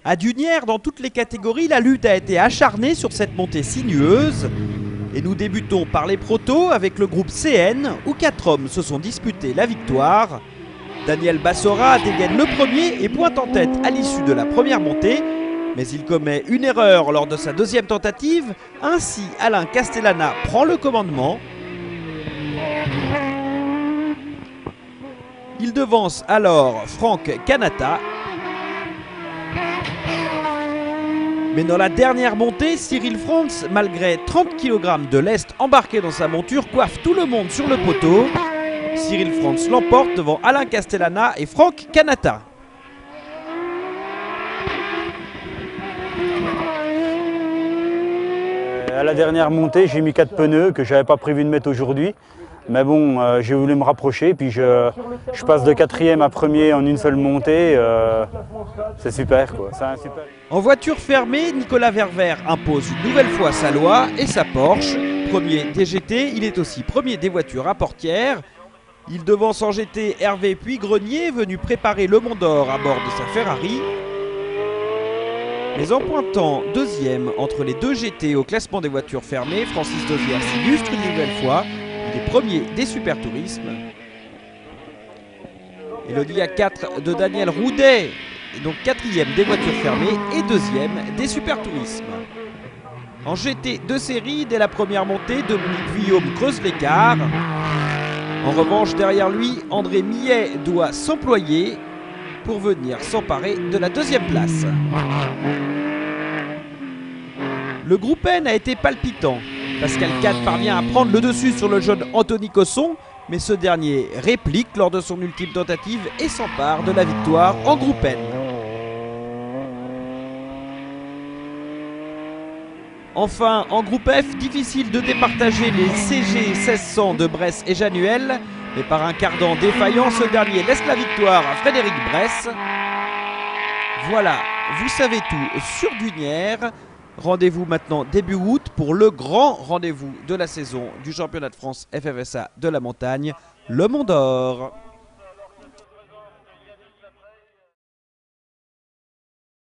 À Dunières, dans toutes les catégories, la lutte a été acharnée sur cette montée sinueuse. Et nous débutons par les protos avec le groupe CN, où 4 hommes se sont disputés la victoire. Daniel Bassora dégaine le premier et pointe en tête à l'issue de la première montée. Mais il commet une erreur lors de sa deuxième tentative. Ainsi, Alain Castellana prend le commandement. Il devance alors Franck Canata. Mais dans la dernière montée, Cyril Franz, malgré 30 kg de lest embarqué dans sa monture, coiffe tout le monde sur le poteau. Cyril Franz l'emporte devant Alain Castellana et Franck Canata. À la dernière montée, j'ai mis 4 pneus que je n'avais pas prévu de mettre aujourd'hui. Mais bon, j'ai voulu me rapprocher, puis je passe de 4e à 1er en une seule montée. C'est super, quoi. Super. En voiture fermée, Nicolas Verver impose une nouvelle fois sa loi et sa Porsche. Premier des GT, il est aussi premier des voitures à portière. Il devance en GT Hervé Puy-Grenier, venu préparer le Mont d'Or à bord de sa Ferrari. Mais en pointant deuxième entre les deux GT au classement des voitures fermées, Francis Dozière s'illustre une nouvelle fois. Il est premier des Super Tourismes. Et le Dia 4 de Daniel Roudet est donc 4e des voitures fermées et 2e des Super Tourismes. En GT de série, dès la première montée, Dominique Vuillaume creuse l'écart. En revanche, derrière lui, André Millet doit s'employer pour venir s'emparer de la deuxième place. Le groupe N a été palpitant. Pascal Kahn parvient à prendre le dessus sur le jeune Anthony Cosson, mais ce dernier réplique lors de son ultime tentative et s'empare de la victoire en groupe N. Enfin, en groupe F, difficile de départager les CG 1600 de Bresse et Januel, mais par un cardan défaillant, ce dernier laisse la victoire à Frédéric Bresse. Voilà, vous savez tout sur Dunières. Rendez-vous maintenant début août pour le grand rendez-vous de la saison du championnat de France FFSA de la montagne, le Mont d'Or.